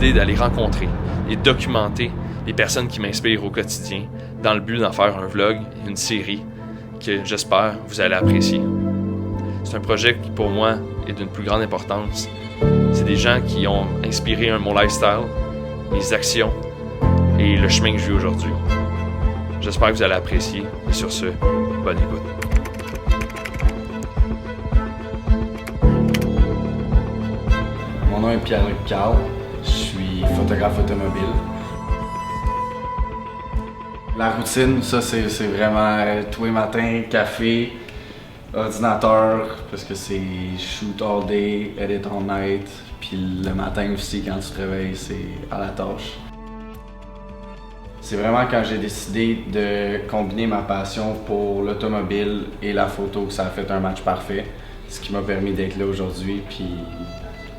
décidé d'aller rencontrer et documenter les personnes qui m'inspirent au quotidien dans le but d'en faire un vlog, une série que j'espère vous allez apprécier. C'est un projet qui pour moi est d'une plus grande importance. C'est des gens qui ont inspiré mon lifestyle, mes actions et le chemin que je vis aujourd'hui. J'espère que vous allez apprécier et sur ce, bonne écoute. Mon nom est Pierre-Luc Carl, je suis photographe automobile. La routine, ça c'est vraiment tous les matins, café, ordinateur, parce que c'est shoot all day, edit all night, puis le matin aussi quand tu te réveilles, c'est à la tâche. C'est vraiment quand j'ai décidé de combiner ma passion pour l'automobile et la photo que ça a fait un match parfait, ce qui m'a permis d'être là aujourd'hui, puis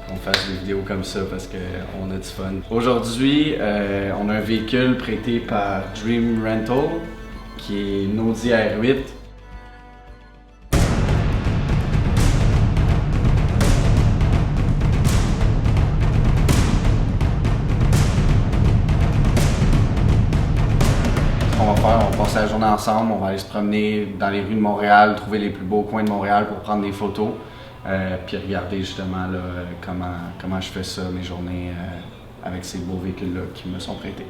qu'on fasse des vidéos comme ça parce qu'on a du fun. Aujourd'hui, on a un véhicule prêté par Dream Rental, qui est une Audi R8. On va passer la journée ensemble, on va aller se promener dans les rues de Montréal, trouver les plus beaux coins de Montréal pour prendre des photos, puis regarder justement là, comment je fais ça, mes journées avec ces beaux véhicules-là qui me sont prêtés.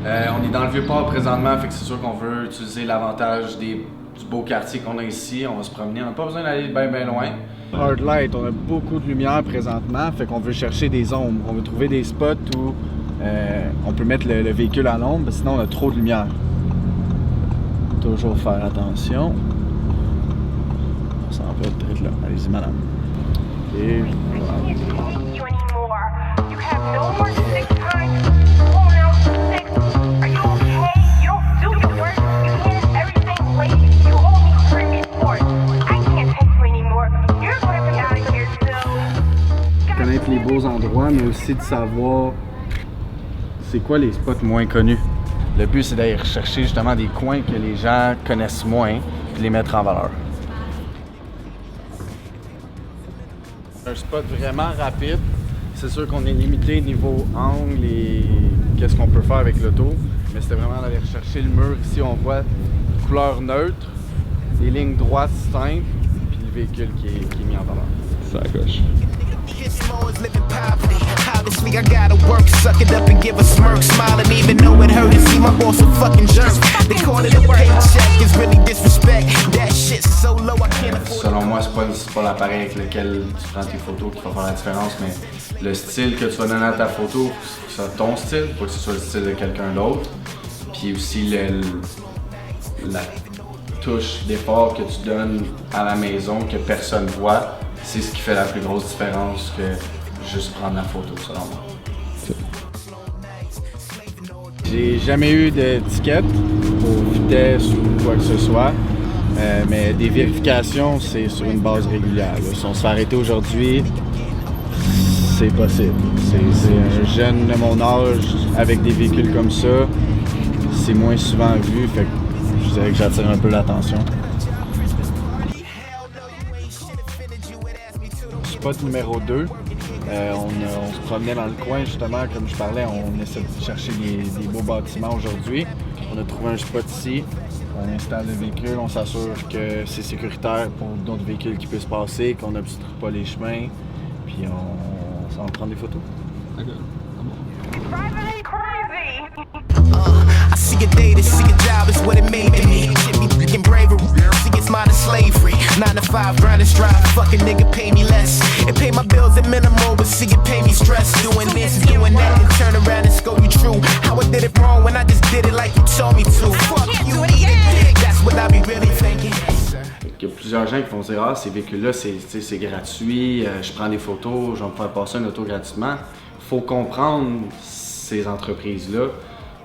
On est dans le Vieux-Port présentement, fait que c'est sûr qu'on veut utiliser l'avantage du beau quartier qu'on a ici. On va se promener, on n'a pas besoin d'aller bien loin. Hard light, on a beaucoup de lumière présentement, fait qu'on veut chercher des ombres. On veut trouver des spots où on peut mettre le véhicule à l'ombre, sinon on a trop de lumière. Toujours faire attention. Ça va peut-être là. Allez-y, madame. Et voilà. Connaître les beaux endroits, mais aussi de savoir c'est quoi les spots moins connus. Le but, c'est d'aller rechercher justement des coins que les gens connaissent moins et de les mettre en valeur. Un spot vraiment rapide. C'est sûr qu'on est limité niveau angle et qu'est-ce qu'on peut faire avec l'auto, mais c'était vraiment d'aller rechercher le mur. Ici, on voit couleur neutre, des lignes droites simples, puis le véhicule qui est mis en valeur. Ça coche. Obviously, I gotta work, suck it up and give a smirk, smile, and even though it hurt, and see my boss a fucking jerk. They call it a paycheck, it's really disrespect. That shit's so low, I can't afford. Selon moi, c'est pas l'appareil avec lequel tu prends tes photos qui va faire la différence, mais le style que tu vas donner à ta photo, que ce soit ton style, pas que ce soit le style de quelqu'un d'autre. Puis aussi la touche d'effort que tu donnes à la maison que personne voit, c'est ce qui fait la plus grosse différence que juste prendre la photo, selon moi. J'ai jamais eu d'étiquette pour vitesse ou quoi que ce soit, mais des vérifications, c'est sur une base régulière. Là. Si on se fait arrêter aujourd'hui, c'est possible. C'est un jeune de mon âge avec des véhicules comme ça, c'est moins souvent vu, fait que je dirais que j'attire un peu l'attention. Spot numéro 2. On se promenait dans le coin justement, comme je parlais, on essaie de chercher des beaux bâtiments aujourd'hui. On a trouvé un spot ici, on installe le véhicule, on s'assure que c'est sécuritaire pour d'autres véhicules qui puissent passer, qu'on n'obstrue pas les chemins, puis on prend des photos. D'accord. I see a day to see a job is what it made me. Shit be freaking bravery. See it's mine is slavery. 9 to 5 grind and strive. Fucking nigga pay me less. It pay my bills at minimal, but see it pay me stress. Doing this, doing that, and turn around and scold you true. How I did it wrong when I just did it like you told me to. Fuck you, eat a dick. That's what I be really thinking. Il y a plusieurs gens qui vont dire « Ah, ces véhicules-là, c'est gratuit, je prends des photos, je vais me faire passer une auto gratuitement. » Faut comprendre ces entreprises-là.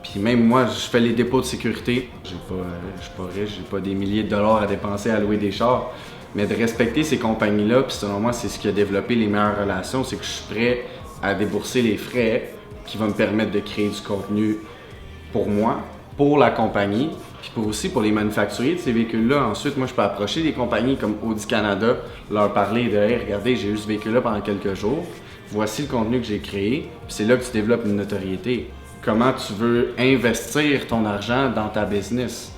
Puis même moi, je fais les dépôts de sécurité. Je suis pas riche, j'ai pas des milliers de dollars à dépenser à louer des chars. Mais de respecter ces compagnies-là, puis selon moi, c'est ce qui a développé les meilleures relations, c'est que je suis prêt à débourser les frais qui vont me permettre de créer du contenu pour moi, pour la compagnie, puis aussi pour les manufacturiers de ces véhicules-là. Ensuite, moi, je peux approcher des compagnies comme Audi Canada, leur parler de « Hey, regardez, j'ai eu ce véhicule-là pendant quelques jours, voici le contenu que j'ai créé », puis c'est là que tu développes une notoriété. Comment tu veux investir ton argent dans ta business.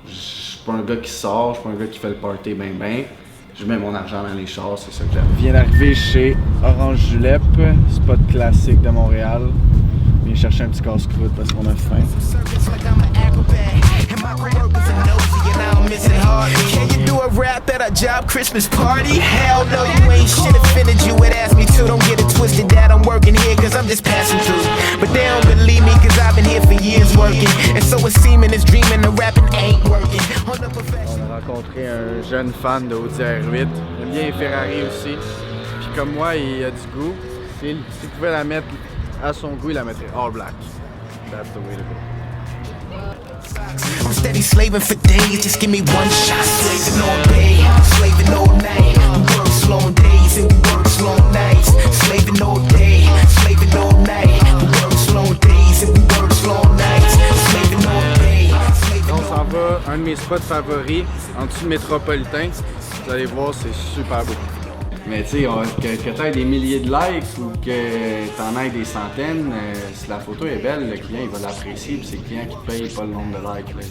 Je suis pas un gars qui sort, je suis pas un gars qui fait le party ben. Je mets mon argent dans les chars, c'est ça que j'aime. Je viens d'arriver chez Orange Julep, spot classique de Montréal. Je viens chercher un petit casse-croûte parce qu'on a faim. Can you do a rap at our job Christmas party? Hell no, you ain't shit offended you would ask me to. Don't get it twisted that I'm working here cause I'm just passing through. But they don't believe me cause I've been here for years working. And so it's seeming it's dreaming the rapping ain't working. On a rencontré un jeune fan de Audi R8. Il aime bien les Ferrari aussi. Puis comme moi, il a du goût. S'il pouvait la mettre à son goût, il la mettrait all black. That's the way to go. I'm steady slaving for days, just give me one shot. Slaving all day, slaving all night. We work slow days and we work slow nights. Slaving all day, slaving all night. We work slow days and we work slow nights. Slaving all day. On s'en va, un de mes spots favoris, en dessous de Métropolitain. Vous allez voir, c'est super beau. Mais tu sais, que tu aies des milliers de likes ou que tu en aies des centaines, si la photo est belle, le client il va l'apprécier, puis c'est le client qui paye, pas le nombre de likes. Là.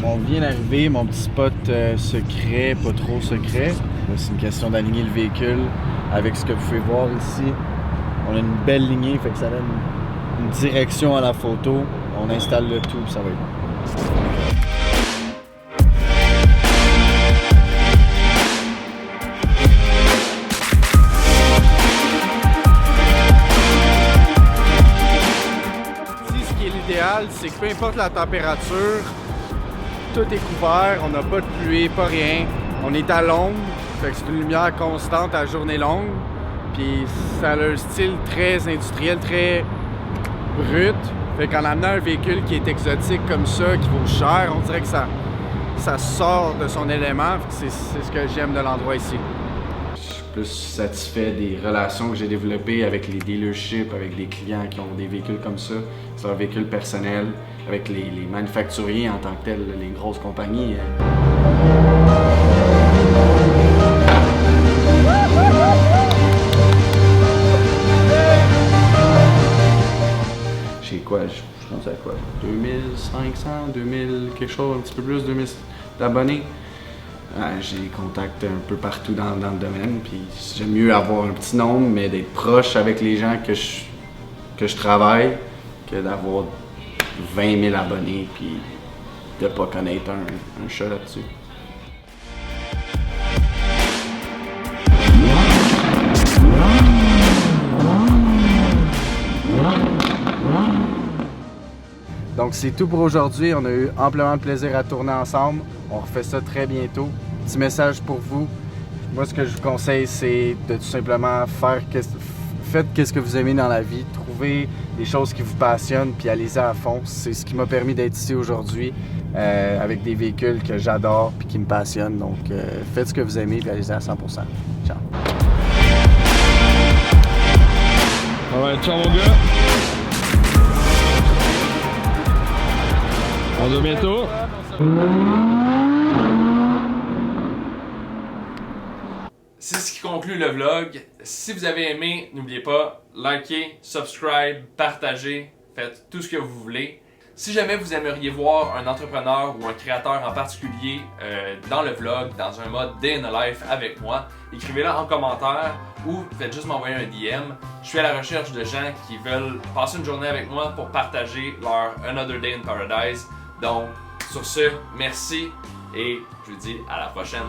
On vient d'arriver, mon petit spot secret, pas trop secret. C'est une question d'aligner le véhicule avec ce que vous pouvez voir ici. On a une belle lignée, fait que ça donne une direction à la photo. On installe le tout, puis ça va être bon. C'est que peu importe la température, tout est couvert, on n'a pas de pluie, pas rien. On est à l'ombre, fait que c'est une lumière constante à journée longue. Puis ça a un style très industriel, très brut. Fait qu'en amenant un véhicule qui est exotique comme ça, qui vaut cher, on dirait que ça sort de son élément. C'est ce que j'aime de l'endroit ici. Je suis plus satisfait des relations que j'ai développées avec les dealerships, avec les clients qui ont des véhicules comme ça. C'est un véhicule personnel, avec les manufacturiers en tant que tels, les grosses compagnies. J'ai quoi? Je pense à quoi? 2500, 2000, quelque chose, un petit peu plus, 2000 d'abonnés. J'ai des contacts un peu partout dans le domaine, puis j'aime mieux avoir un petit nombre, mais d'être proche avec les gens que je travaille, que d'avoir 20 000 abonnés, puis de pas connaître un chat là-dessus. Donc c'est tout pour aujourd'hui. On a eu amplement de plaisir à tourner ensemble. On refait ça très bientôt. Petit message pour vous. Moi, ce que je vous conseille, c'est de tout simplement faites ce que vous aimez dans la vie. Trouvez des choses qui vous passionnent, puis allez-y à fond. C'est ce qui m'a permis d'être ici aujourd'hui avec des véhicules que j'adore puis qui me passionnent. Donc faites ce que vous aimez, puis allez-y à 100%. Ciao. Ouais, ciao mon gars. On se voit bientôt. C'est ce qui conclut le vlog. Si vous avez aimé, n'oubliez pas, likez, subscribe, partagez, faites tout ce que vous voulez. Si jamais vous aimeriez voir un entrepreneur ou un créateur en particulier dans le vlog, dans un mode Day in the Life avec moi, écrivez-le en commentaire ou faites juste m'envoyer un DM. Je suis à la recherche de gens qui veulent passer une journée avec moi pour partager leur Another Day in Paradise. Donc, sur ce, merci et je vous dis à la prochaine.